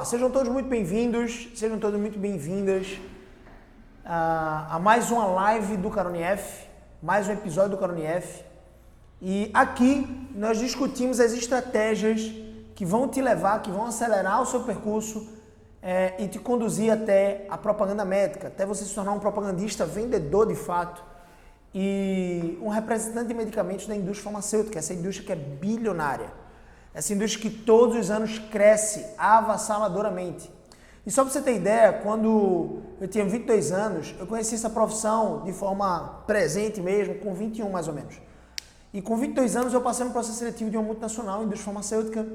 sejam todos muito bem-vindos, sejam todas muito bem-vindas a mais uma live do Carone F, mais um episódio do Carone F. E aqui nós discutimos as estratégias que vão te levar, que vão acelerar o seu percurso e te conduzir até a propaganda médica, até você se tornar um propagandista vendedor de fato e um representante de medicamentos da indústria farmacêutica, essa indústria que é bilionária. Essa indústria que todos os anos cresce avassaladoramente. E só para você ter ideia, quando eu tinha 22 anos, eu conheci essa profissão de forma presente mesmo, com 21 mais ou menos. E com 22 anos eu passei no processo seletivo de uma multinacional, indústria farmacêutica,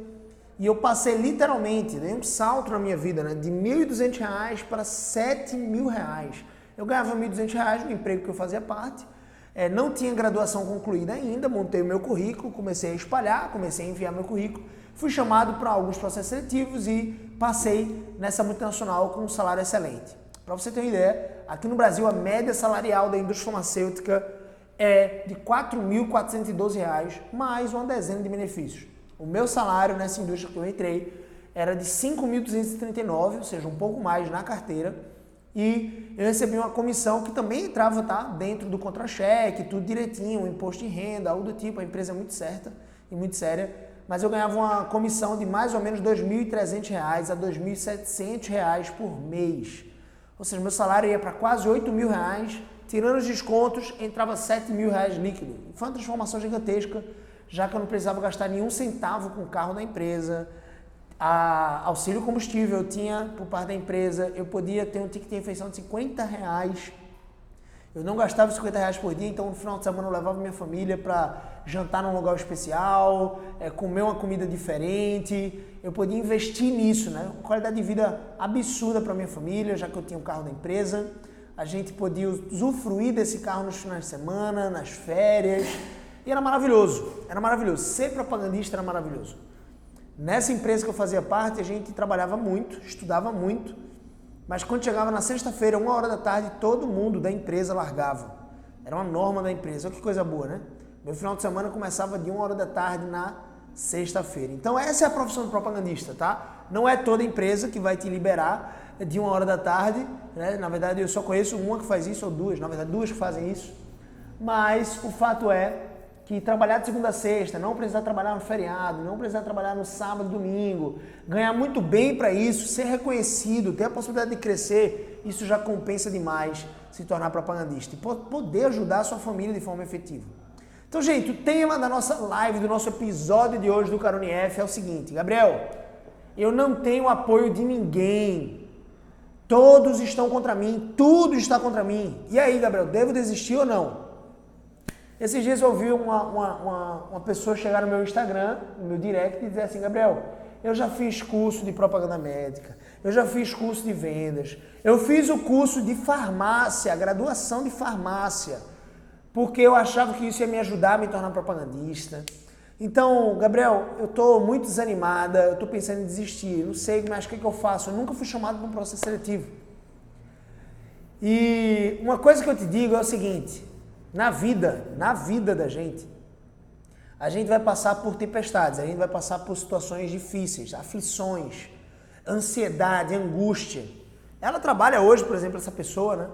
e eu passei literalmente, dei um salto na minha vida, né, de R$ 1.200 para R$ 7.000. Eu ganhava R$ 1.200 no emprego que eu fazia parte. Não tinha graduação concluída ainda, montei o meu currículo, comecei a espalhar, comecei a enviar meu currículo, fui chamado para alguns processos seletivos e passei nessa multinacional com um salário excelente. Para você ter uma ideia, aqui no Brasil a média salarial da indústria farmacêutica é de R$ 4.412, mais uma dezena de benefícios. O meu salário nessa indústria que eu entrei era de R$ 5.239, ou seja, um pouco mais na carteira. E eu recebi uma comissão que também entrava dentro do contra-cheque, tudo direitinho, o imposto de renda, algo do tipo, a empresa é muito certa e muito séria, mas eu ganhava uma comissão de mais ou menos R$ 2.300 a R$ 2.700 por mês. Ou seja, meu salário ia para quase R$ 8.000, tirando os descontos, entrava R$ 7.000 líquido. Foi uma transformação gigantesca, já que eu não precisava gastar nenhum centavo com o carro da empresa. Auxílio combustível eu tinha por parte da empresa, eu podia ter um ticket de refeição de R$ 50. Eu não gastava R$ 50 por dia, então no final de semana eu levava minha família para jantar num lugar especial, comer uma comida diferente. Eu podia investir nisso, né? Uma qualidade de vida absurda para minha família, já que eu tinha o carro da empresa. A gente podia usufruir desse carro nos finais de semana, nas férias. E era maravilhoso, era maravilhoso. Ser propagandista era maravilhoso. Nessa empresa que eu fazia parte, a gente trabalhava muito, estudava muito, mas quando chegava na sexta-feira, 1h da tarde, todo mundo da empresa largava. Era uma norma da empresa. Olha que coisa boa, né? Meu final de semana começava de 1h da tarde na sexta-feira. Então essa é a profissão do propagandista, tá? Não é toda empresa que vai te liberar de 1h da tarde, né? Na verdade, eu só conheço uma que faz isso, ou duas, na verdade, duas que fazem isso. Mas o fato é que trabalhar de segunda a sexta, não precisar trabalhar no feriado, não precisar trabalhar no sábado e domingo, ganhar muito bem para isso, ser reconhecido, ter a possibilidade de crescer, isso já compensa demais se tornar propagandista e poder ajudar a sua família de forma efetiva. Então, gente, o tema da nossa live, do nosso episódio de hoje do Carone F é o seguinte: Gabriel, eu não tenho apoio de ninguém, todos estão contra mim, tudo está contra mim. E aí, Gabriel, devo desistir ou não? Esses dias eu ouvi uma pessoa chegar no meu Instagram, no meu direct, e dizer assim: Gabriel, eu já fiz curso de propaganda médica, eu já fiz curso de vendas, eu fiz o curso de farmácia, a graduação de farmácia, porque eu achava que isso ia me ajudar a me tornar propagandista. Então, Gabriel, eu estou muito desanimada, eu estou pensando em desistir, não sei mais o que eu faço, eu nunca fui chamado para um processo seletivo. E uma coisa que eu te digo é o seguinte: na vida da gente, a gente vai passar por tempestades, a gente vai passar por situações difíceis, aflições, ansiedade, angústia. Ela trabalha hoje, por exemplo, essa pessoa, né?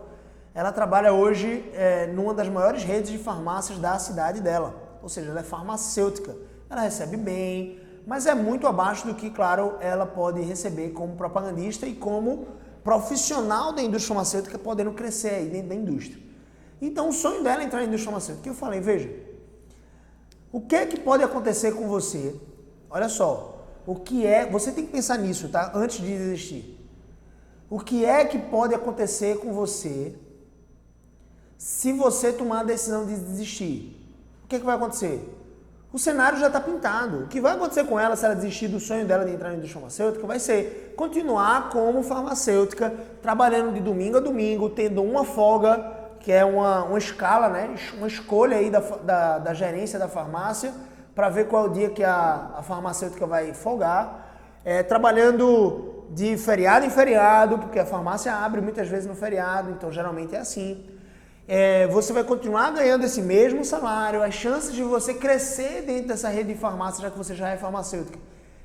Ela trabalha hoje numa das maiores redes de farmácias da cidade dela, ou seja, ela é farmacêutica, ela recebe bem, mas é muito abaixo do que, claro, ela pode receber como propagandista e como profissional da indústria farmacêutica, podendo crescer aí dentro da indústria. Então o sonho dela é entrar na indústria farmacêutica. Eu falei, veja, o que é que pode acontecer com você? Olha só, você tem que pensar nisso, tá? Antes de desistir. O que é que pode acontecer com você se você tomar a decisão de desistir? O que é que vai acontecer? O cenário já está pintado. O que vai acontecer com ela se ela desistir do sonho dela de entrar na indústria farmacêutica vai ser continuar como farmacêutica, trabalhando de domingo a domingo, tendo uma folga, que é uma escala, né? Uma escolha aí da gerência da farmácia para ver qual é o dia que a farmacêutica vai folgar, trabalhando de feriado em feriado, porque a farmácia abre muitas vezes no feriado, então geralmente é assim. Você vai continuar ganhando esse mesmo salário, as chances de você crescer dentro dessa rede de farmácia, já que você já é farmacêutica,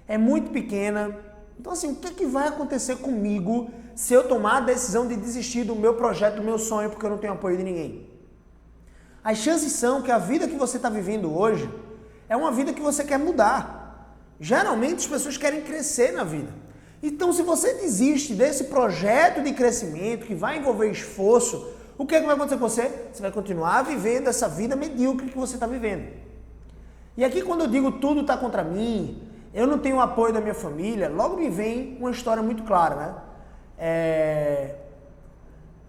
é muito pequena. Então assim, o que vai acontecer comigo se eu tomar a decisão de desistir do meu projeto, do meu sonho, porque eu não tenho apoio de ninguém? As chances são que a vida que você está vivendo hoje é uma vida que você quer mudar. Geralmente as pessoas querem crescer na vida. Então se você desiste desse projeto de crescimento que vai envolver esforço, o que vai acontecer com você? Você vai continuar vivendo essa vida medíocre que você está vivendo. E aqui quando eu digo tudo está contra mim, eu não tenho o apoio da minha família, logo me vem uma história muito clara, né?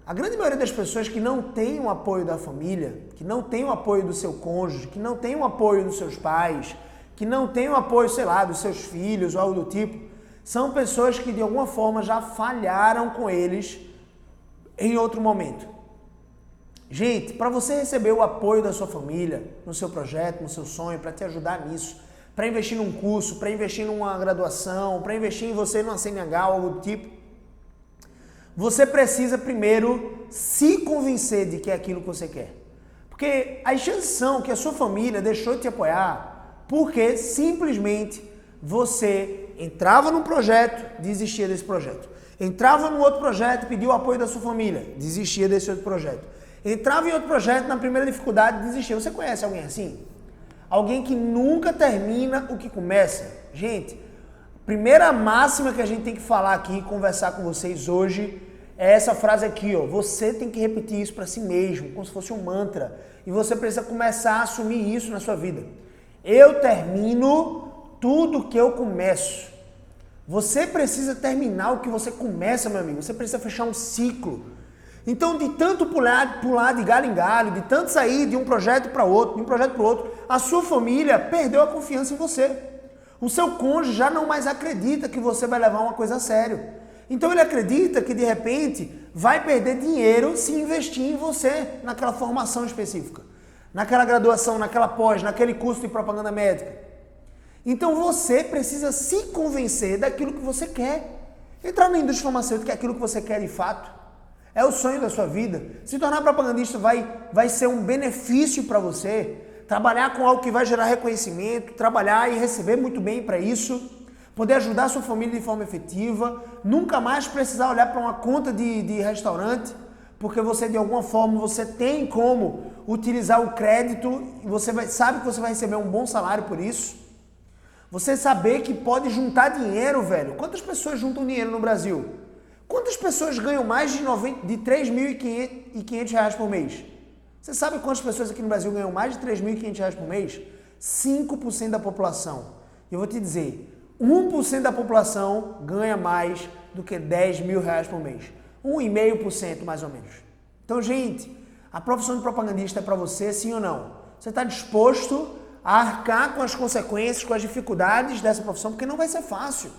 A grande maioria das pessoas que não tem o apoio da família, que não tem o apoio do seu cônjuge, que não tem o apoio dos seus pais, que não tem o apoio, sei lá, dos seus filhos ou algo do tipo, são pessoas que de alguma forma já falharam com eles em outro momento. Gente, para você receber o apoio da sua família, no seu projeto, no seu sonho, para te ajudar nisso, para investir num curso, para investir numa graduação, para investir em você numa CNH ou algo do tipo, você precisa primeiro se convencer de que é aquilo que você quer. Porque as chances são que a sua família deixou de te apoiar porque simplesmente você entrava num projeto, desistia desse projeto. Entrava num outro projeto, pediu o apoio da sua família, desistia desse outro projeto. Entrava em outro projeto, na primeira dificuldade, desistia. Você conhece alguém assim? Alguém que nunca termina o que começa? Gente, primeira máxima que a gente tem que falar aqui, conversar com vocês hoje, é essa frase aqui, ó. Você tem que repetir isso para si mesmo, como se fosse um mantra. E você precisa começar a assumir isso na sua vida. Eu termino tudo que eu começo. Você precisa terminar o que você começa, meu amigo. Você precisa fechar um ciclo. Então, de tanto pular de galho em galho, de tanto sair de um projeto para outro, de um projeto para outro, a sua família perdeu a confiança em você. O seu cônjuge já não mais acredita que você vai levar uma coisa a sério. Então ele acredita que de repente vai perder dinheiro se investir em você, naquela formação específica, naquela graduação, naquela pós, naquele curso de propaganda médica. Então você precisa se convencer daquilo que você quer. Entrar na indústria farmacêutica é aquilo que você quer de fato. É o sonho da sua vida. Se tornar propagandista vai ser um benefício para você. Trabalhar com algo que vai gerar reconhecimento, trabalhar e receber muito bem para isso, poder ajudar a sua família de forma efetiva, nunca mais precisar olhar para uma conta de restaurante, porque você de alguma forma você tem como utilizar o crédito e você sabe que você vai receber um bom salário por isso. Você saber que pode juntar dinheiro, velho. Quantas pessoas juntam dinheiro no Brasil? Quantas pessoas ganham mais de R$ 3.500 por mês? Você sabe quantas pessoas aqui no Brasil ganham mais de R$ 3.500 por mês? 5% da população. E eu vou te dizer, 1% da população ganha mais do que R$ 10.000 por mês. 1,5% mais ou menos. Então, gente, a profissão de propagandista é para você, sim ou não? Você está disposto a arcar com as consequências, com as dificuldades dessa profissão? Porque não vai ser fácil.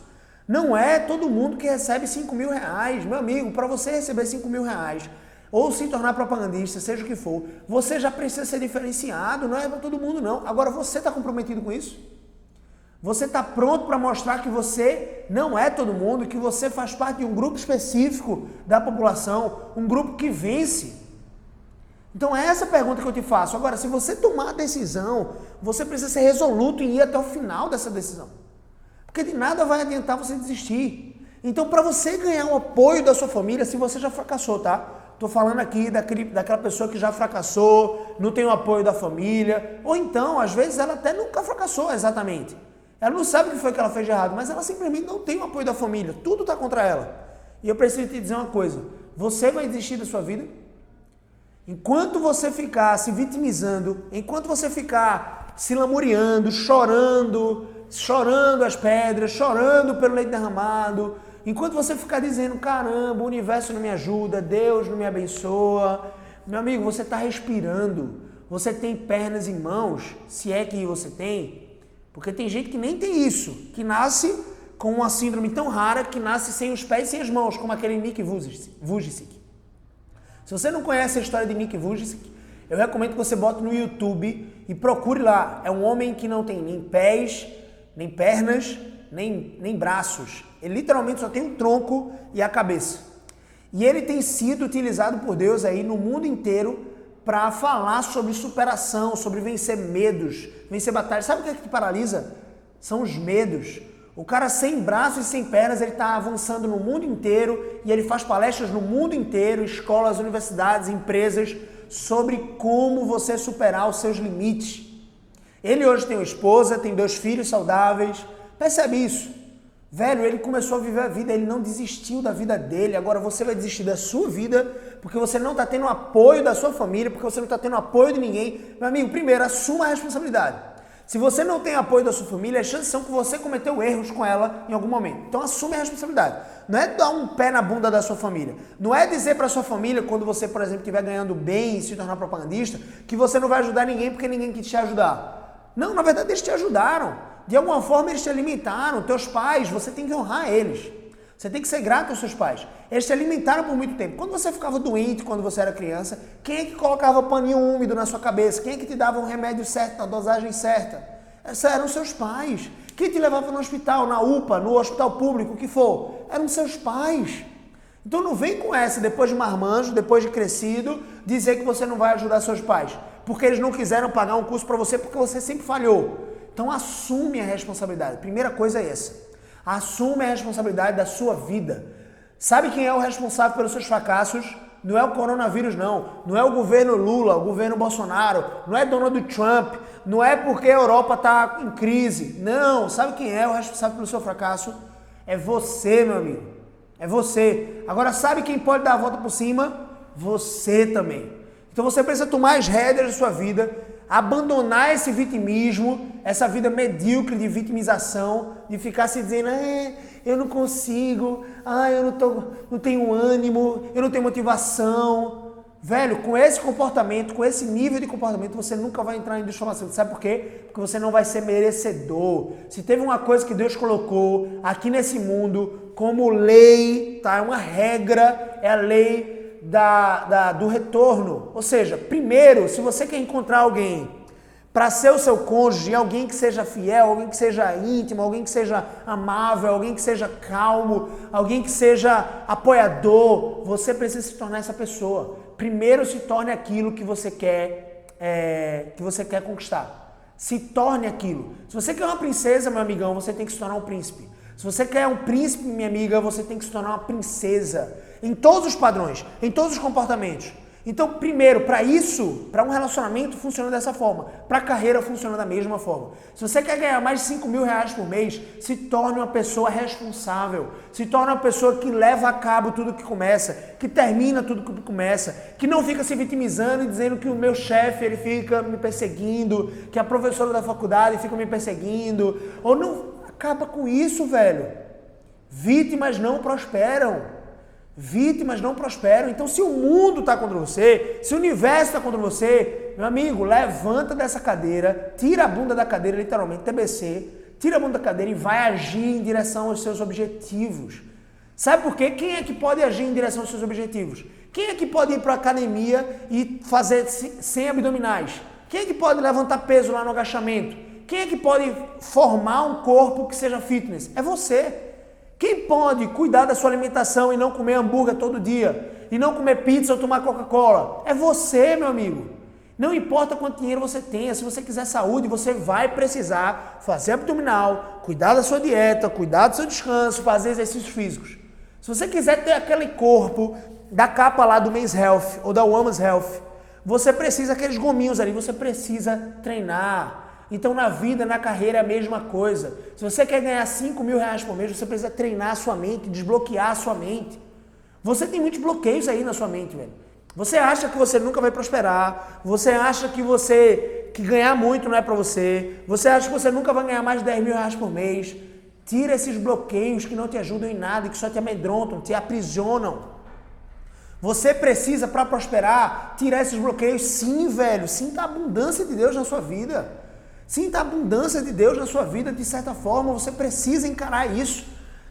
Não é todo mundo que recebe R$ 5.000. Meu amigo, para você receber R$ 5.000 ou se tornar propagandista, seja o que for, você já precisa ser diferenciado, não é para todo mundo não. Agora você está comprometido com isso? Você está pronto para mostrar que você não é todo mundo, que você faz parte de um grupo específico da população, um grupo que vence? Então é essa pergunta que eu te faço. Agora, se você tomar a decisão, você precisa ser resoluto em ir até o final dessa decisão. Porque de nada vai adiantar você desistir. Então, para você ganhar o apoio da sua família, se você já fracassou, tá? Tô falando aqui daquela pessoa que já fracassou, não tem o apoio da família, ou então, às vezes, ela até nunca fracassou exatamente. Ela não sabe o que foi que ela fez de errado, mas ela simplesmente não tem o apoio da família. Tudo está contra ela. E eu preciso te dizer uma coisa. Você vai desistir da sua vida? Enquanto você ficar se vitimizando, enquanto você ficar se lamuriando, chorando as pedras, chorando pelo leite derramado, enquanto você ficar dizendo, caramba, o universo não me ajuda, Deus não me abençoa, meu amigo, você está respirando, você tem pernas e mãos, se é que você tem, porque tem gente que nem tem isso, que nasce com uma síndrome tão rara que nasce sem os pés e sem as mãos, como aquele Nick Vujicic. Se você não conhece a história de Nick Vujicic, eu recomendo que você bote no YouTube e procure lá. É um homem que não tem nem pés, nem pernas, nem braços. Ele literalmente só tem um tronco e a cabeça. E ele tem sido utilizado por Deus aí no mundo inteiro para falar sobre superação, sobre vencer medos, vencer batalhas. Sabe o que é que te paralisa? São os medos. O cara sem braços e sem pernas, ele está avançando no mundo inteiro e ele faz palestras no mundo inteiro, escolas, universidades, empresas, sobre como você superar os seus limites. Ele hoje tem uma esposa, tem 2 filhos saudáveis. Percebe isso? Velho, ele começou a viver a vida, ele não desistiu da vida dele. Agora você vai desistir da sua vida porque você não está tendo apoio da sua família, porque você não está tendo apoio de ninguém. Meu amigo, primeiro, assuma a responsabilidade. Se você não tem apoio da sua família, as chances são que você cometeu erros com ela em algum momento. Então assume a responsabilidade. Não é dar um pé na bunda da sua família. Não é dizer para sua família, quando você, por exemplo, estiver ganhando bem e se tornar propagandista, que você não vai ajudar ninguém porque ninguém quis te ajudar. Não, na verdade eles te ajudaram. De alguma forma eles te alimentaram. Teus pais, você tem que honrar eles. Você tem que ser grato aos seus pais. Eles te alimentaram por muito tempo. Quando você ficava doente, quando você era criança, quem é que colocava paninho úmido na sua cabeça? Quem é que te dava um remédio certo, na dosagem certa? Esses eram seus pais. Quem te levava no hospital, na UPA, no hospital público, o que for? Eram seus pais. Então não vem com essa, depois de marmanjo, depois de crescido, dizer que você não vai ajudar seus pais. Porque eles não quiseram pagar um curso para você, porque você sempre falhou. Então assume a responsabilidade. Primeira coisa é essa. Assume a responsabilidade da sua vida. Sabe quem é o responsável pelos seus fracassos? Não é o coronavírus, não. Não é o governo Lula, o governo Bolsonaro. Não é Donald Trump. Não é porque a Europa está em crise. Não. Sabe quem é o responsável pelo seu fracasso? É você, meu amigo. É você. Agora, sabe quem pode dar a volta por cima? Você também. Então você precisa tomar as rédeas da sua vida, abandonar esse vitimismo, essa vida medíocre de vitimização, de ficar se dizendo, eu não consigo, eu não tenho ânimo, eu não tenho motivação. Velho, com esse comportamento, com esse nível de comportamento, você nunca vai entrar em indústria farmacêutica. Sabe por quê? Porque você não vai ser merecedor. Se teve uma coisa que Deus colocou aqui nesse mundo como lei, tá? É uma regra, é a lei do retorno. Ou seja, primeiro, se você quer encontrar alguém para ser o seu cônjuge, alguém que seja fiel, alguém que seja íntimo, alguém que seja amável, alguém que seja calmo, alguém que seja apoiador, você precisa se tornar essa pessoa. Primeiro se torne aquilo que você quer conquistar. Se torne aquilo. Se você quer uma princesa, meu amigão, você tem que se tornar um príncipe. Se você quer um príncipe, minha amiga, você tem que se tornar uma princesa. Em todos os padrões, em todos os comportamentos. Então, primeiro, para isso, para um relacionamento funciona dessa forma. Para a carreira funciona da mesma forma. Se você quer ganhar mais de R$5.000 por mês, se torne uma pessoa responsável. Se torne uma pessoa que leva a cabo tudo que começa, que termina tudo que começa, que não fica se vitimizando e dizendo que o meu chefe ele fica me perseguindo, que a professora da faculdade fica me perseguindo. Ou não, acaba com isso, velho. Vítimas não prosperam. Vítimas não prosperam. Então, se o mundo está contra você, se o universo está contra você, meu amigo, levanta dessa cadeira, tira a bunda da cadeira, literalmente, TBC, tira a bunda da cadeira e vai agir em direção aos seus objetivos. Sabe por quê? Quem é que pode agir em direção aos seus objetivos? Quem é que pode ir para a academia e fazer 100 abdominais? Quem é que pode levantar peso lá no agachamento? Quem é que pode formar um corpo que seja fitness? É você. Quem pode cuidar da sua alimentação e não comer hambúrguer todo dia? E não comer pizza ou tomar Coca-Cola? É você, meu amigo. Não importa quanto dinheiro você tenha, se você quiser saúde, você vai precisar fazer abdominal, cuidar da sua dieta, cuidar do seu descanso, fazer exercícios físicos. Se você quiser ter aquele corpo da capa lá do Men's Health ou da Women's Health, você precisa aqueles gominhos ali, você precisa treinar. Então, na vida, na carreira, é a mesma coisa. Se você quer ganhar R$5.000 por mês, você precisa treinar a sua mente, desbloquear a sua mente. Você tem muitos bloqueios aí na sua mente, velho. Você acha que você nunca vai prosperar, você acha que ganhar muito não é pra você, você acha que você nunca vai ganhar mais de R$10.000 por mês. Tira esses bloqueios que não te ajudam em nada, que só te amedrontam, te aprisionam. Você precisa, para prosperar, tirar esses bloqueios. Sim, velho, sinta a abundância de Deus na sua vida. Sinta a abundância de Deus na sua vida, de certa forma, você precisa encarar isso.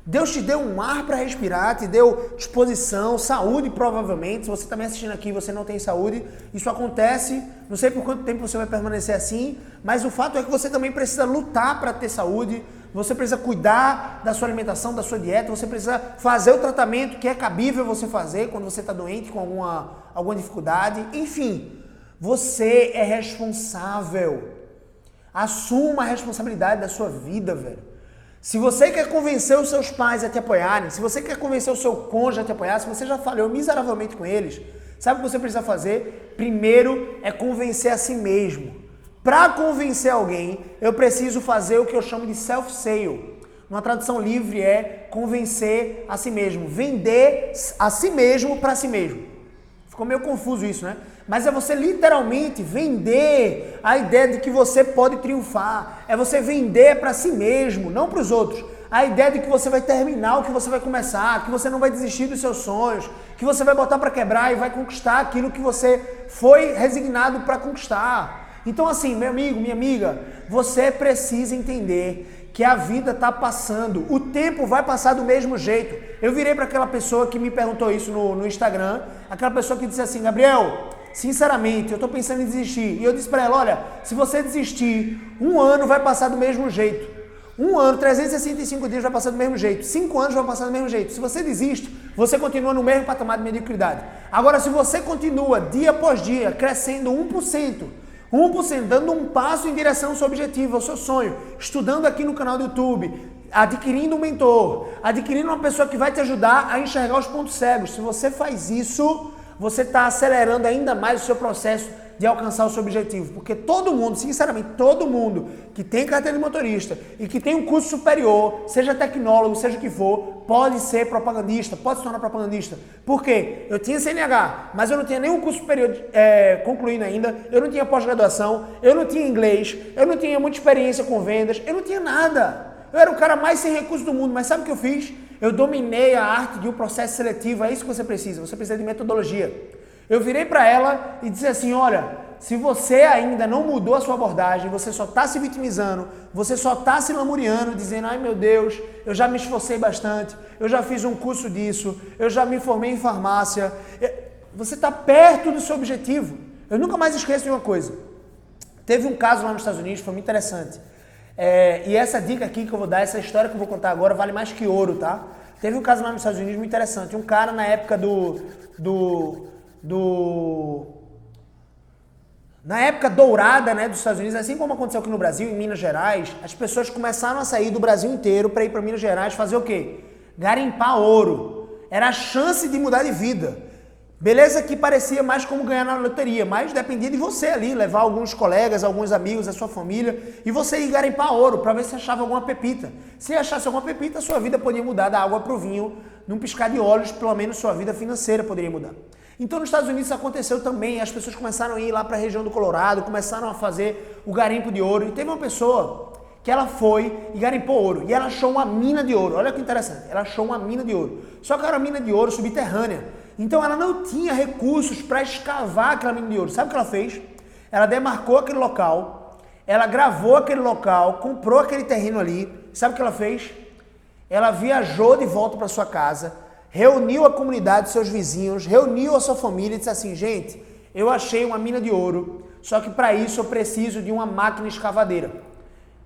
Deus te deu um ar para respirar, te deu disposição, saúde provavelmente. Se você está me assistindo aqui e você não tem saúde, isso acontece, não sei por quanto tempo você vai permanecer assim, mas o fato é que você também precisa lutar para ter saúde, você precisa cuidar da sua alimentação, da sua dieta, você precisa fazer o tratamento que é cabível você fazer quando você está doente com alguma dificuldade. Enfim, você é responsável. Assuma a responsabilidade da sua vida, velho. Se você quer convencer os seus pais a te apoiarem, se você quer convencer o seu cônjuge a te apoiar, se você já falhou miseravelmente com eles, sabe o que você precisa fazer? Primeiro é convencer a si mesmo. Para convencer alguém, eu preciso fazer o que eu chamo de self-sale. Uma tradução livre é convencer a si mesmo, vender a si mesmo para si mesmo. Ficou meio confuso isso, né? Mas é você literalmente vender a ideia de que você pode triunfar. É você vender para si mesmo, não para os outros. A ideia de que você vai terminar o que você vai começar, que você não vai desistir dos seus sonhos, que você vai botar para quebrar e vai conquistar aquilo que você foi resignado para conquistar. Então assim, meu amigo, minha amiga, você precisa entender que a vida está passando, o tempo vai passar do mesmo jeito. Eu virei para aquela pessoa que me perguntou isso no Instagram, aquela pessoa que disse assim, Gabriel, sinceramente, eu estou pensando em desistir. E eu disse para ela, olha, se você desistir, 1 ano vai passar do mesmo jeito. 1 ano, 365 dias vai passar do mesmo jeito. 5 anos vai passar do mesmo jeito. Se você desiste, você continua no mesmo patamar de mediocridade. Agora, se você continua dia após dia, crescendo 1%, dando um passo em direção ao seu objetivo, ao seu sonho, estudando aqui no canal do YouTube, adquirindo um mentor, adquirindo uma pessoa que vai te ajudar a enxergar os pontos cegos. Se você faz isso, você está acelerando ainda mais o seu processo de alcançar o seu objetivo. Porque todo mundo, sinceramente, todo mundo que tem carteira de motorista e que tem um curso superior, seja tecnólogo, seja o que for, pode ser propagandista, pode se tornar propagandista. Por quê? Eu tinha CNH, mas eu não tinha nenhum curso superior concluindo ainda, eu não tinha pós-graduação, eu não tinha inglês, eu não tinha muita experiência com vendas, eu não tinha nada. Eu era o cara mais sem recursos do mundo, mas sabe o que eu fiz? Eu dominei a arte de um processo seletivo, é isso que você precisa de metodologia. Eu virei para ela e disse assim, olha, se você ainda não mudou a sua abordagem, você só está se vitimizando, você só está se lamuriando, dizendo, ai meu Deus, eu já me esforcei bastante, eu já fiz um curso disso, eu já me formei em farmácia, você está perto do seu objetivo. Eu nunca mais esqueço de uma coisa. Teve um caso lá nos Estados Unidos, foi muito interessante. E essa dica aqui que eu vou dar, essa história que eu vou contar agora, vale mais que ouro, tá? Teve um caso lá nos Estados Unidos muito interessante. Um cara na época na época dourada, né, dos Estados Unidos, assim como aconteceu aqui no Brasil, em Minas Gerais, as pessoas começaram a sair do Brasil inteiro para ir para Minas Gerais fazer o quê? Garimpar ouro. Era a chance de mudar de vida. Beleza que parecia mais como ganhar na loteria, mas dependia de você ali, levar alguns colegas, alguns amigos, a sua família, e você ir garimpar ouro para ver se achava alguma pepita. Se achasse alguma pepita, sua vida podia mudar da água para o vinho, num piscar de olhos, pelo menos sua vida financeira poderia mudar. Então nos Estados Unidos isso aconteceu também, as pessoas começaram a ir lá para a região do Colorado, começaram a fazer o garimpo de ouro, e teve uma pessoa que ela foi e garimpou ouro, e ela achou uma mina de ouro. Olha que interessante, ela achou uma mina de ouro, só que era uma mina de ouro subterrânea, então ela não tinha recursos para escavar aquela mina de ouro. Sabe o que ela fez? Ela demarcou aquele local, ela gravou aquele local, comprou aquele terreno ali, sabe o que ela fez? Ela viajou de volta para sua casa, reuniu a comunidade, seus vizinhos, reuniu a sua família e disse assim, gente, eu achei uma mina de ouro, só que para isso eu preciso de uma máquina escavadeira.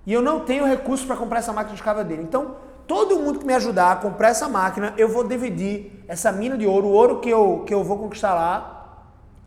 E eu não tenho recursos para comprar essa máquina escavadeira. Então, todo mundo que me ajudar a comprar essa máquina, eu vou dividir essa mina de ouro, o ouro que eu vou conquistar lá,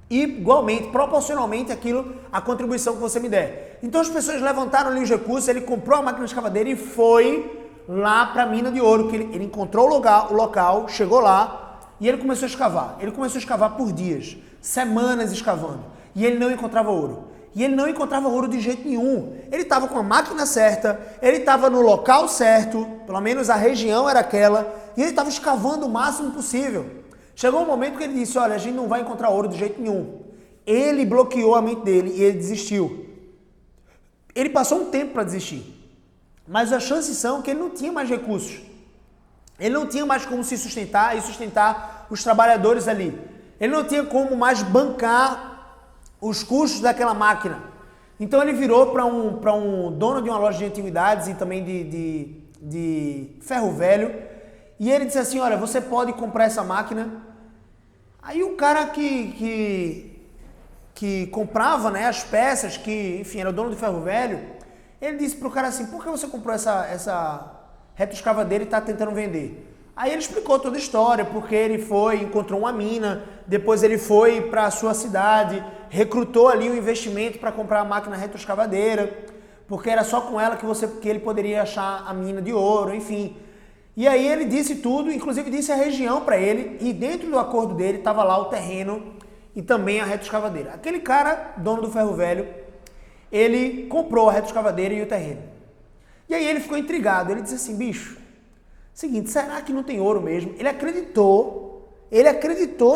e igualmente, proporcionalmente aquilo, a contribuição que você me der. Então as pessoas levantaram ali os recursos, ele comprou a máquina escavadeira e foi lá para a mina de ouro, que ele encontrou o local, chegou lá e ele começou a escavar. Ele começou a escavar por dias, semanas escavando, e ele não encontrava ouro. E ele não encontrava ouro de jeito nenhum. Ele estava com a máquina certa, ele estava no local certo, pelo menos a região era aquela, e ele estava escavando o máximo possível. Chegou um momento que ele disse, olha, a gente não vai encontrar ouro de jeito nenhum. Ele bloqueou a mente dele e ele desistiu. Ele passou um tempo para desistir. Mas as chances são que ele não tinha mais recursos. Ele não tinha mais como se sustentar e sustentar os trabalhadores ali. Ele não tinha como mais bancar os custos daquela máquina. Então ele virou para um dono de uma loja de antiguidades e também de ferro velho. E ele disse assim, olha, você pode comprar essa máquina. Aí o cara que comprava, né, as peças, que enfim era o dono do ferro velho, ele disse pro cara assim, por que você comprou essa retroescavadeira e está tentando vender? Aí ele explicou toda a história, porque ele foi, encontrou uma mina, depois ele foi para a sua cidade, recrutou ali o investimento para comprar a máquina retroescavadeira, porque era só com ela que ele poderia achar a mina de ouro, enfim. E aí ele disse tudo, inclusive disse a região para ele, e dentro do acordo dele estava lá o terreno e também a retroescavadeira. Aquele cara, dono do ferro velho, ele comprou a retroescavadeira e o terreno. E aí ele ficou intrigado, ele disse assim, bicho, seguinte, será que não tem ouro mesmo? Ele acreditou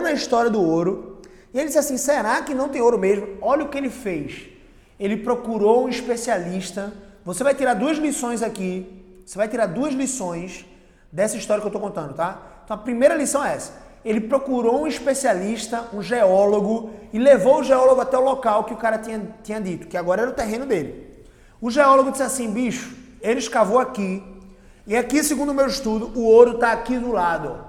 na história do ouro, e ele disse assim, será que não tem ouro mesmo? Olha o que ele fez. Ele procurou um especialista. Você vai tirar duas lições aqui. Você vai tirar duas lições dessa história que eu estou contando, tá? Então a primeira lição é essa. Ele procurou um especialista, um geólogo, e levou o geólogo até o local que o cara tinha dito, que agora era o terreno dele. O geólogo disse assim, bicho, ele escavou aqui, e aqui, segundo o meu estudo, o ouro está aqui do lado.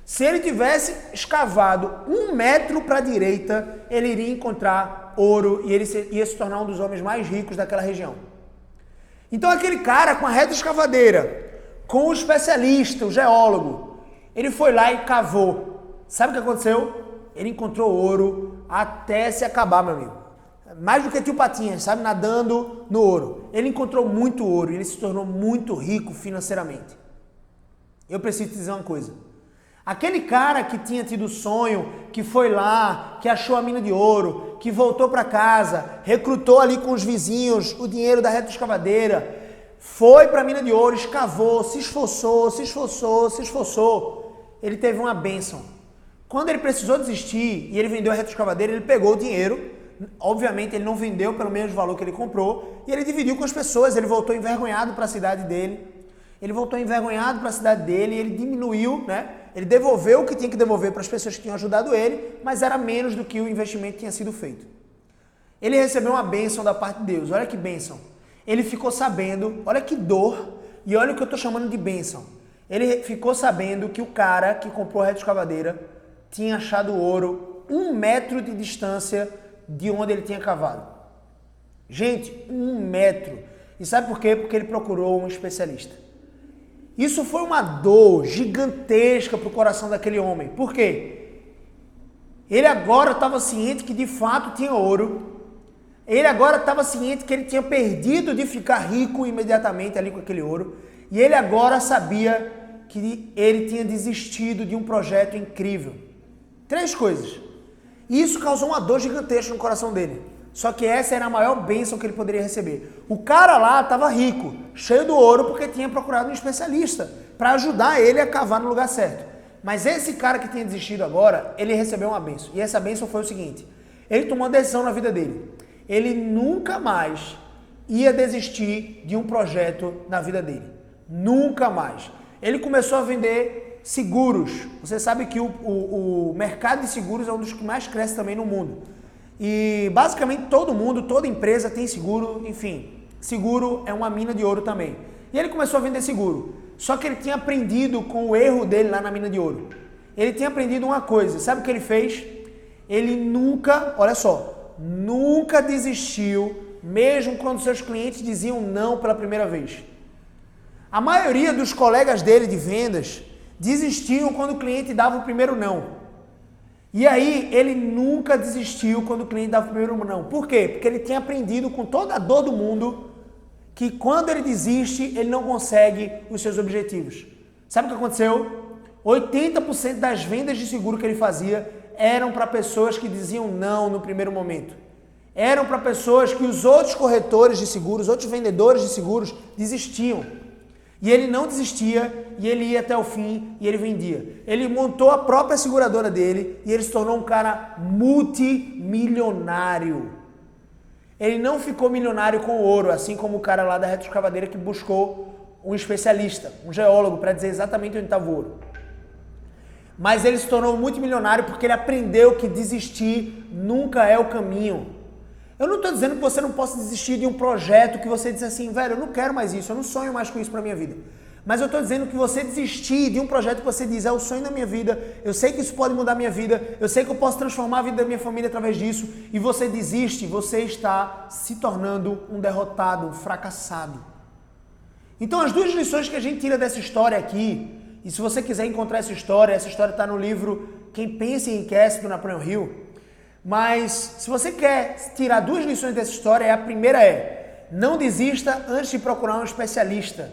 Se ele tivesse escavado 1 metro para a direita, ele iria encontrar ouro e ele ia se tornar um dos homens mais ricos daquela região. Então aquele cara com a retroescavadeira, com o especialista, o geólogo, ele foi lá e cavou. Sabe o que aconteceu? Ele encontrou ouro até se acabar, meu amigo. Mais do que tio Patinhas, sabe? Nadando no ouro. Ele encontrou muito ouro e ele se tornou muito rico financeiramente. Eu preciso te dizer uma coisa. Aquele cara que tinha tido sonho, que foi lá, que achou a mina de ouro, que voltou para casa, recrutou ali com os vizinhos o dinheiro da retroescavadeira, foi para a mina de ouro, escavou, se esforçou. Ele teve uma bênção. Quando ele precisou desistir e ele vendeu a retroescavadeira, ele pegou o dinheiro. Obviamente ele não vendeu pelo mesmo valor que ele comprou e ele dividiu com as pessoas. Ele voltou envergonhado para a cidade dele. E ele diminuiu, né? Ele devolveu o que tinha que devolver para as pessoas que tinham ajudado ele, mas era menos do que o investimento tinha sido feito. Ele recebeu uma bênção da parte de Deus. Olha que bênção. Ele ficou sabendo, olha que dor, e olha o que eu estou chamando de bênção. Ele ficou sabendo que o cara que comprou a retroescavadeira tinha achado ouro 1 metro de distância de onde ele tinha cavado. Gente, 1 metro. E sabe por quê? Porque ele procurou um especialista. Isso foi uma dor gigantesca para o coração daquele homem. Por quê? Ele agora estava ciente que de fato tinha ouro. Ele agora estava ciente que ele tinha perdido de ficar rico imediatamente ali com aquele ouro. E ele agora sabia que ele tinha desistido de um projeto incrível. 3 coisas. E isso causou uma dor gigantesca no coração dele. Só que essa era a maior bênção que ele poderia receber. O cara lá estava rico, cheio do ouro, porque tinha procurado um especialista para ajudar ele a cavar no lugar certo. Mas esse cara que tinha desistido agora, ele recebeu uma bênção. E essa bênção foi o seguinte, ele tomou uma decisão na vida dele. Ele nunca mais ia desistir de um projeto na vida dele. Nunca mais. Ele começou a vender seguros. Você sabe que o mercado de seguros é um dos que mais cresce também no mundo. E basicamente todo mundo, toda empresa tem seguro, enfim, seguro é uma mina de ouro também. E ele começou a vender seguro, só que ele tinha aprendido com o erro dele lá na mina de ouro. Ele tinha aprendido uma coisa, sabe o que ele fez? Ele nunca, olha só, nunca desistiu, mesmo quando seus clientes diziam não pela primeira vez. A maioria dos colegas dele de vendas desistiam quando o cliente dava o primeiro não. E aí, ele nunca desistiu quando o cliente dava o primeiro não. Por quê? Porque ele tinha aprendido com toda a dor do mundo que quando ele desiste, ele não consegue os seus objetivos. Sabe o que aconteceu? 80% das vendas de seguro que ele fazia eram para pessoas que diziam não no primeiro momento. Eram para pessoas que os outros corretores de seguros, outros vendedores de seguros desistiam. E ele não desistia, e ele ia até o fim, e ele vendia. Ele montou a própria seguradora dele, e ele se tornou um cara multimilionário. Ele não ficou milionário com ouro, assim como o cara lá da retroescavadeira que buscou um especialista, um geólogo, para dizer exatamente onde estava o ouro. Mas ele se tornou multimilionário porque ele aprendeu que desistir nunca é o caminho. Eu não estou dizendo que você não possa desistir de um projeto que você diz assim, velho, eu não quero mais isso, eu não sonho mais com isso para minha vida. Mas eu estou dizendo que você desistir de um projeto que você diz, é o sonho da minha vida, eu sei que isso pode mudar a minha vida, eu sei que eu posso transformar a vida da minha família através disso, e você desiste, você está se tornando um derrotado, um fracassado. Então as 2 lições que a gente tira dessa história aqui, e se você quiser encontrar essa história está no livro Quem Pensa e Enriquece, do Napoleão Hill. Mas se você quer tirar 2 lições dessa história, a primeira é, não desista antes de procurar um especialista.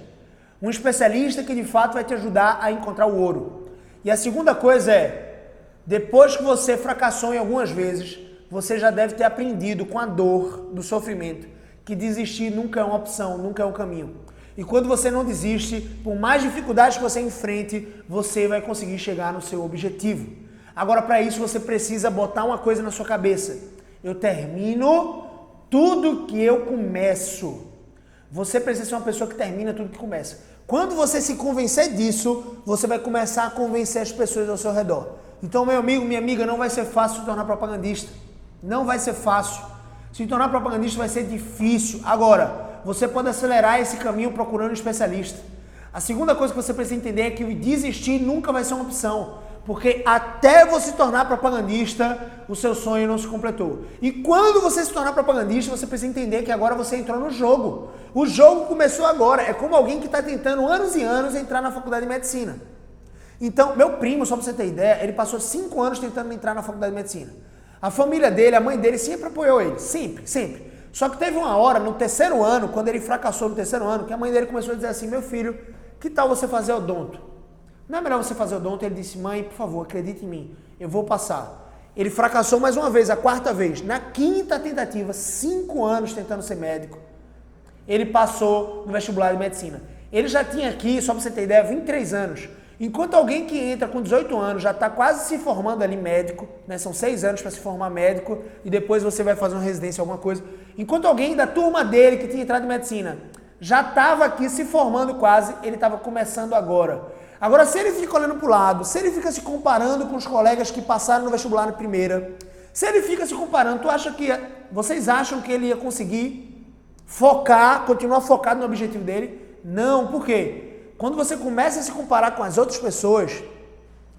Um especialista que de fato vai te ajudar a encontrar o ouro. E a segunda coisa é, depois que você fracassou em algumas vezes, você já deve ter aprendido com a dor do sofrimento que desistir nunca é uma opção, nunca é um caminho. E quando você não desiste, por mais dificuldades que você enfrente, você vai conseguir chegar no seu objetivo. Agora, para isso, você precisa botar uma coisa na sua cabeça. Eu termino tudo que eu começo. Você precisa ser uma pessoa que termina tudo que começa. Quando você se convencer disso, você vai começar a convencer as pessoas ao seu redor. Então, meu amigo, minha amiga, não vai ser fácil se tornar propagandista. Não vai ser fácil. Se tornar propagandista vai ser difícil. Agora, você pode acelerar esse caminho procurando um especialista. A segunda coisa que você precisa entender é que o desistir nunca vai ser uma opção. Porque até você se tornar propagandista, o seu sonho não se completou. E quando você se tornar propagandista, você precisa entender que agora você entrou no jogo. O jogo começou agora. É como alguém que está tentando anos e anos entrar na faculdade de medicina. Então, meu primo, só para você ter ideia, ele passou 5 anos tentando entrar na faculdade de medicina. A família dele, a mãe dele sempre apoiou ele. Sempre, sempre. Só que teve uma hora, no terceiro ano, quando ele fracassou no terceiro ano, que a mãe dele começou a dizer assim, meu filho, que tal você fazer odonto? Não é melhor você fazer odonto? Ele disse, mãe, por favor, acredite em mim, eu vou passar. Ele fracassou mais uma vez, a quarta vez. Na quinta tentativa, 5 anos tentando ser médico, ele passou no vestibular de medicina. Ele já tinha aqui, só para você ter ideia, 23 anos. Enquanto alguém que entra com 18 anos já está quase se formando ali médico, né? São 6 anos para se formar médico e depois você vai fazer uma residência, alguma coisa. Enquanto alguém da turma dele que tinha entrado em medicina já estava aqui se formando quase, ele estava começando agora. Agora, se ele fica olhando para o lado, se ele fica se comparando com os colegas que passaram no vestibular na primeira, se ele fica se comparando, vocês acham que ele ia conseguir focar, continuar focado no objetivo dele? Não, por quê? Quando você começa a se comparar com as outras pessoas,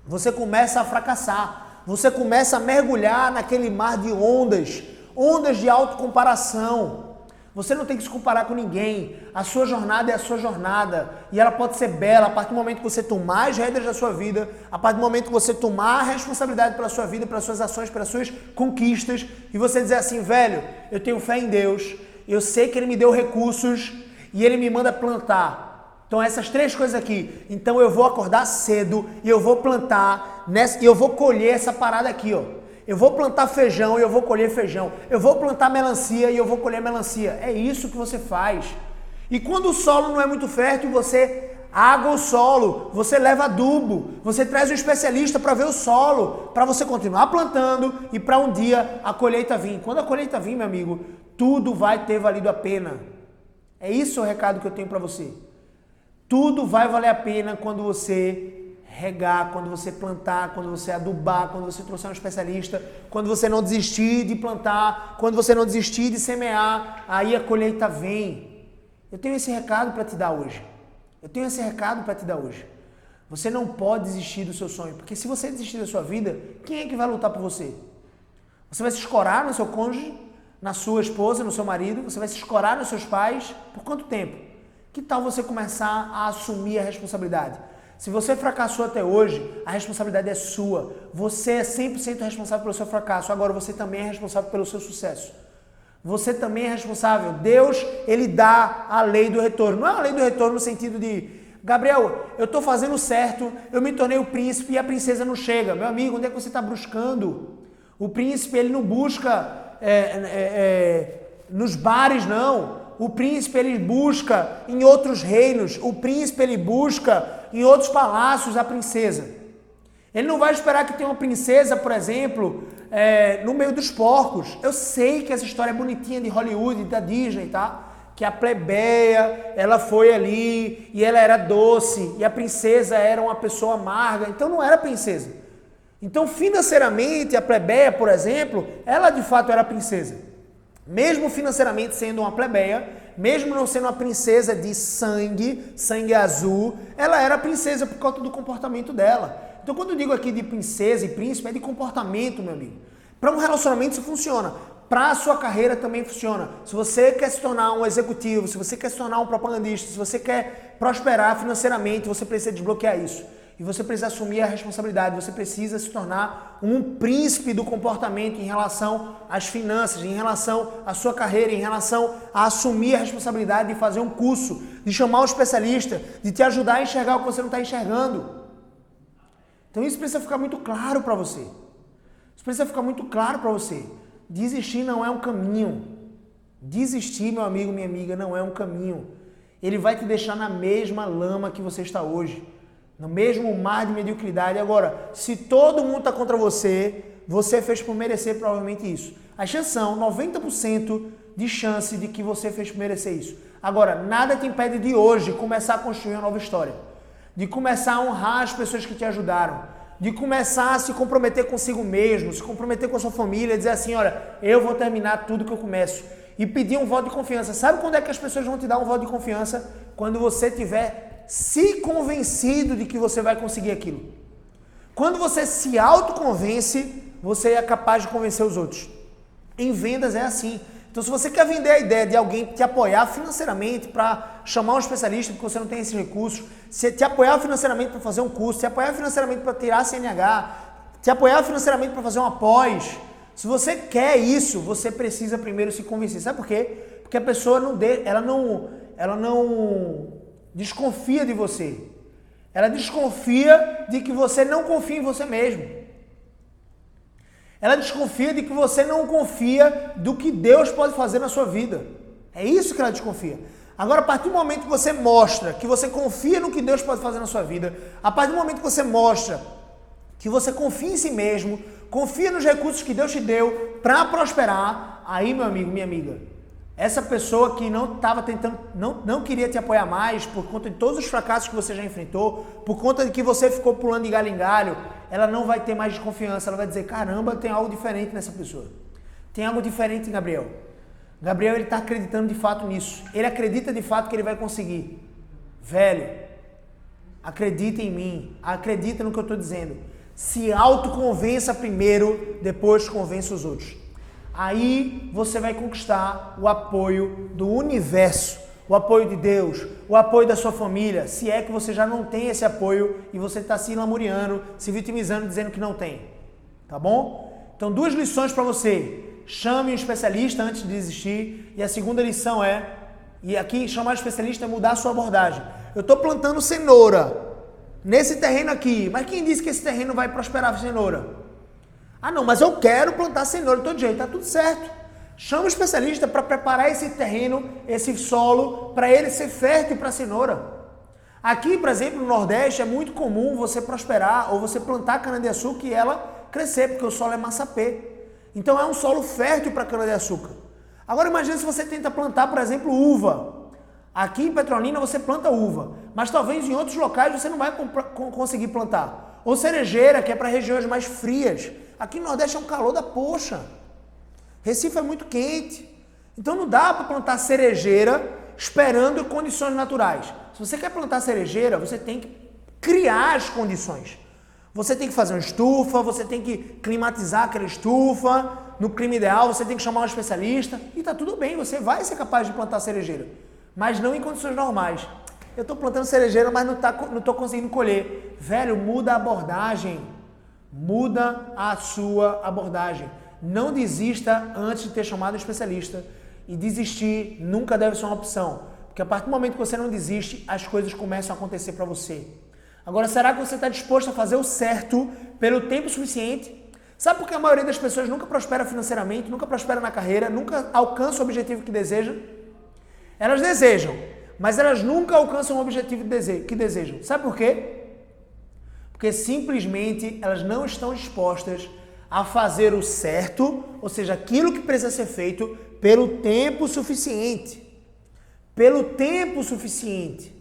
você começa a fracassar. Você começa a mergulhar naquele mar de ondas, ondas de autocomparação. Você não tem que se comparar com ninguém. A sua jornada é a sua jornada. E ela pode ser bela a partir do momento que você tomar as rédeas da sua vida, a partir do momento que você tomar a responsabilidade pela sua vida, pelas suas ações, pelas suas conquistas, e você dizer assim, velho, eu tenho fé em Deus, eu sei que Ele me deu recursos e Ele me manda plantar. Então essas 3 coisas aqui, então eu vou acordar cedo e eu vou plantar, e eu vou colher essa parada aqui, ó. Eu vou plantar feijão e eu vou colher feijão. Eu vou plantar melancia e eu vou colher melancia. É isso que você faz. E quando o solo não é muito fértil, você água o solo, você leva adubo, você traz um especialista para ver o solo, para você continuar plantando e para um dia a colheita vir. Quando a colheita vir, meu amigo, tudo vai ter valido a pena. É isso o recado que eu tenho para você. Tudo vai valer a pena quando você regar, quando você plantar, quando você adubar, quando você trouxer um especialista, quando você não desistir de plantar, quando você não desistir de semear, aí a colheita vem. Eu tenho esse recado para te dar hoje. Você não pode desistir do seu sonho, porque se você desistir da sua vida, quem é que vai lutar por você? Você vai se escorar no seu cônjuge, na sua esposa, no seu marido, você vai se escorar nos seus pais, por quanto tempo? Que tal você começar a assumir a responsabilidade? Se você fracassou até hoje, a responsabilidade é sua. Você é 100% responsável pelo seu fracasso. Agora você também é responsável pelo seu sucesso. Você também é responsável. Deus, Ele dá a lei do retorno. Não é a lei do retorno no sentido de, Gabriel, eu estou fazendo certo, eu me tornei o príncipe e a princesa não chega. Meu amigo, onde é que você está buscando? O príncipe, ele não busca nos bares, não. O príncipe, ele busca em outros reinos. O príncipe, ele busca em outros palácios a princesa. Ele não vai esperar que tenha uma princesa, por exemplo, no meio dos porcos. Eu sei que essa história é bonitinha de Hollywood, da Disney, tá? Que a plebeia, ela foi ali e ela era doce e a princesa era uma pessoa amarga. Então não era princesa. Então financeiramente, a plebeia, por exemplo, ela de fato era princesa. Mesmo financeiramente sendo uma plebeia, mesmo não sendo uma princesa de sangue azul, ela era princesa por causa do comportamento dela. Então quando eu digo aqui de princesa e príncipe, é de comportamento, meu amigo. Para um relacionamento isso funciona. Para a sua carreira também funciona. Se você quer se tornar um executivo, se você quer se tornar um propagandista, se você quer prosperar financeiramente, você precisa desbloquear isso. E você precisa assumir a responsabilidade, você precisa se tornar um príncipe do comportamento em relação às finanças, em relação à sua carreira, em relação a assumir a responsabilidade de fazer um curso, de chamar um especialista, de te ajudar a enxergar o que você não está enxergando. Então isso precisa ficar muito claro para você. Isso precisa ficar muito claro para você. Desistir não é um caminho. Desistir, meu amigo, minha amiga, não é um caminho. Ele vai te deixar na mesma lama que você está hoje. No mesmo mar de mediocridade. Agora, se todo mundo está contra você, você fez por merecer provavelmente isso. As chances são 90% de chance de que você fez por merecer isso. Agora, nada te impede de hoje começar a construir uma nova história. De começar a honrar as pessoas que te ajudaram. De começar a se comprometer consigo mesmo, se comprometer com a sua família, dizer assim, olha, eu vou terminar tudo que eu começo. E pedir um voto de confiança. Sabe quando é que as pessoas vão te dar um voto de confiança? Quando você tiver se convencido de que você vai conseguir aquilo. Quando você se autoconvence, você é capaz de convencer os outros. Em vendas é assim. Então, se você quer vender a ideia de alguém te apoiar financeiramente para chamar um especialista, porque você não tem esses recursos, se te apoiar financeiramente para fazer um curso, te apoiar financeiramente para tirar a CNH, te apoiar financeiramente para fazer uma pós, se você quer isso, você precisa primeiro se convencer. Sabe por quê? Porque a pessoa ela não desconfia de você. Ela desconfia de que você não confia em você mesmo. Ela desconfia de que você não confia do que Deus pode fazer na sua vida. É isso que ela desconfia. Agora, a partir do momento que você mostra que você confia no que Deus pode fazer na sua vida, a partir do momento que você mostra que você confia em si mesmo, confia nos recursos que Deus te deu para prosperar, aí, meu amigo, minha amiga, essa pessoa que não estava tentando, não queria te apoiar mais por conta de todos os fracassos que você já enfrentou, por conta de que você ficou pulando de galho em galho, ela não vai ter mais confiança, ela vai dizer, caramba, tem algo diferente nessa pessoa. Tem algo diferente em Gabriel. Gabriel, ele está acreditando de fato nisso. Ele acredita de fato que ele vai conseguir. Velho, acredita em mim, acredita no que eu estou dizendo. Se autoconvença primeiro, depois convença os outros. Aí você vai conquistar o apoio do universo, o apoio de Deus, o apoio da sua família, se é que você já não tem esse apoio e você está se lamuriando, se vitimizando, dizendo que não tem. Tá bom? Então, 2 lições para você. Chame um especialista antes de desistir. E a segunda lição e aqui chamar um especialista é mudar a sua abordagem. Eu estou plantando cenoura nesse terreno aqui, mas quem disse que esse terreno vai prosperar cenoura? Ah não, mas eu quero plantar cenoura de todo jeito, tá tudo certo. Chama um especialista para preparar esse terreno, esse solo, para ele ser fértil para cenoura. Aqui, por exemplo, no Nordeste é muito comum você prosperar ou você plantar cana-de-açúcar e ela crescer, porque o solo é massapê. Então é um solo fértil para cana-de-açúcar. Agora imagine se você tenta plantar, por exemplo, uva. Aqui em Petrolina você planta uva, mas talvez em outros locais você não vai conseguir plantar. Ou cerejeira, que é para regiões mais frias. Aqui no Nordeste é um calor da poxa. Recife é muito quente. Então não dá para plantar cerejeira esperando condições naturais. Se você quer plantar cerejeira, você tem que criar as condições. Você tem que fazer uma estufa, você tem que climatizar aquela estufa. No clima ideal, você tem que chamar um especialista. E tá tudo bem, você vai ser capaz de plantar cerejeira. Mas não em condições normais. Eu estou plantando cerejeira, mas não estou conseguindo colher. Velho, muda a abordagem. Muda a sua abordagem. Não desista antes de ter chamado um especialista. E desistir nunca deve ser uma opção. Porque a partir do momento que você não desiste, as coisas começam a acontecer para você. Agora, será que você está disposto a fazer o certo pelo tempo suficiente? Sabe por que a maioria das pessoas nunca prospera financeiramente, nunca prospera na carreira, nunca alcança o objetivo que deseja? Elas desejam, mas elas nunca alcançam o objetivo que desejam. Sabe por quê? Porque simplesmente elas não estão dispostas a fazer o certo, ou seja, aquilo que precisa ser feito pelo tempo suficiente. Pelo tempo suficiente.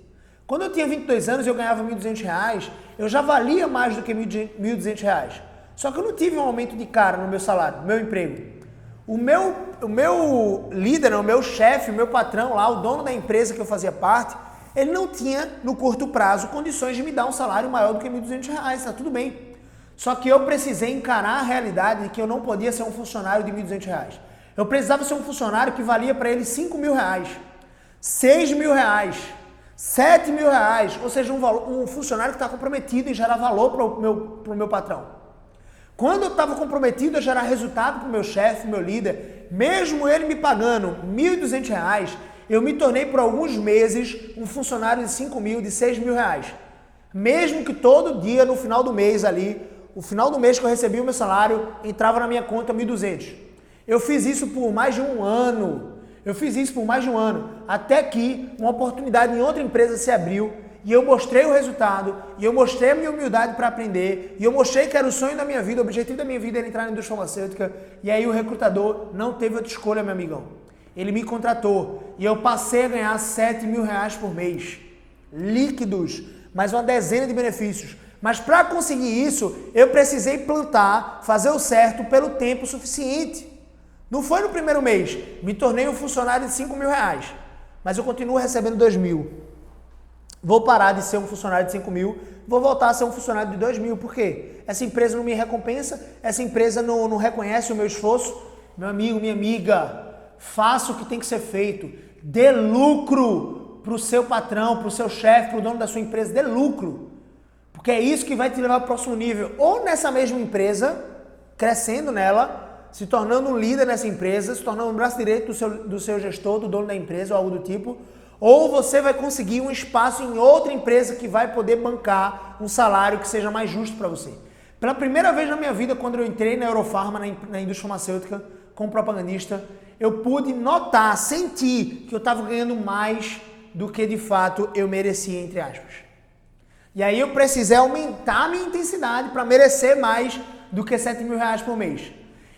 Quando eu tinha 22 anos e eu ganhava R$1.200, eu já valia mais do que R$1.200. Só que eu não tive um aumento de cara no meu salário, no meu emprego. O meu líder, o meu chefe, o meu patrão lá, o dono da empresa que eu fazia parte, ele não tinha, no curto prazo, condições de me dar um salário maior do que R$1.200, tá tudo bem. Só que eu precisei encarar a realidade de que eu não podia ser um funcionário de R$1.200. Eu precisava ser um funcionário que valia para ele R$5.000, R$6.000, R$7.000, ou seja, um funcionário que está comprometido em gerar valor para o meu patrão. Quando eu estava comprometido a gerar resultado para o meu chefe, meu líder, mesmo ele me pagando R$1.200, eu me tornei por alguns meses um funcionário de 5.000, de R$6.000. Mesmo que todo dia, no final do mês ali, o final do mês que eu recebi o meu salário, entrava na minha conta 1.200. Eu fiz isso por mais de um ano. Até que uma oportunidade em outra empresa se abriu e eu mostrei o resultado, e eu mostrei a minha humildade para aprender, e eu mostrei que era o sonho da minha vida, o objetivo da minha vida era entrar na indústria farmacêutica, e aí o recrutador não teve outra escolha, meu amigão. Ele me contratou e eu passei a ganhar R$7.000 por mês, líquidos, mais uma dezena de benefícios. Mas para conseguir isso, eu precisei plantar, fazer o certo pelo tempo suficiente. Não foi no primeiro mês, me tornei um funcionário de R$5.000, mas eu continuo recebendo 2.000. Vou parar de ser um funcionário de 5.000, vou voltar a ser um funcionário de 2.000. Por quê? Essa empresa não me recompensa, essa empresa não reconhece o meu esforço. Meu amigo, minha amiga, faça o que tem que ser feito. Dê lucro para o seu patrão, para o seu chefe, para o dono da sua empresa. Dê lucro. Porque é isso que vai te levar para o próximo nível. Ou nessa mesma empresa, crescendo nela, se tornando um líder nessa empresa, se tornando um braço direito do seu gestor, do dono da empresa ou algo do tipo. Ou você vai conseguir um espaço em outra empresa que vai poder bancar um salário que seja mais justo para você. Pela primeira vez na minha vida, quando eu entrei na Eurofarma, na indústria farmacêutica, como propagandista, eu pude notar, sentir que eu estava ganhando mais do que de fato eu merecia, entre aspas. E aí eu precisei aumentar a minha intensidade para merecer mais do que R$7.000 por mês.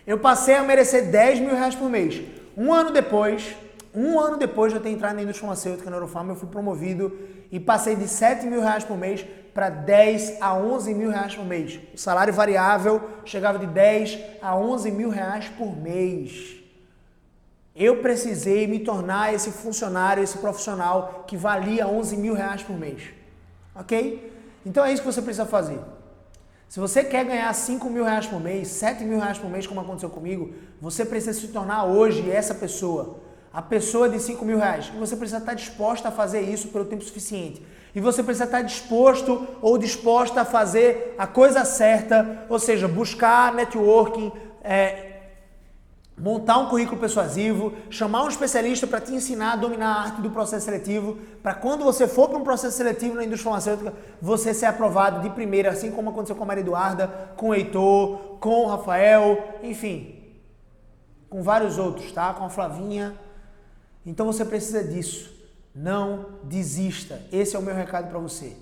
Eu passei a merecer R$10.000 por mês. Um ano depois de eu ter entrado na indústria farmacêutica na Eurofarma, eu fui promovido e passei de R$7.000 por mês para R$10 a R$11.000 por mês. O salário variável chegava de R$10 a R$11.000 por mês. Eu precisei me tornar esse funcionário, esse profissional que valia R$11.000 por mês. Ok? Então é isso que você precisa fazer. Se você quer ganhar R$5.000 por mês, R$7.000 por mês, como aconteceu comigo, você precisa se tornar hoje essa pessoa. A pessoa de R$5.000. E você precisa estar disposta a fazer isso pelo tempo suficiente. E você precisa estar disposto ou disposta a fazer a coisa certa, ou seja, buscar networking, montar um currículo persuasivo, chamar um especialista para te ensinar a dominar a arte do processo seletivo, para quando você for para um processo seletivo na indústria farmacêutica, você ser aprovado de primeira, assim como aconteceu com a Maria Eduarda, com o Heitor, com o Rafael, enfim, com vários outros, tá? Com a Flavinha. Então você precisa disso. Não desista. Esse é o meu recado para você.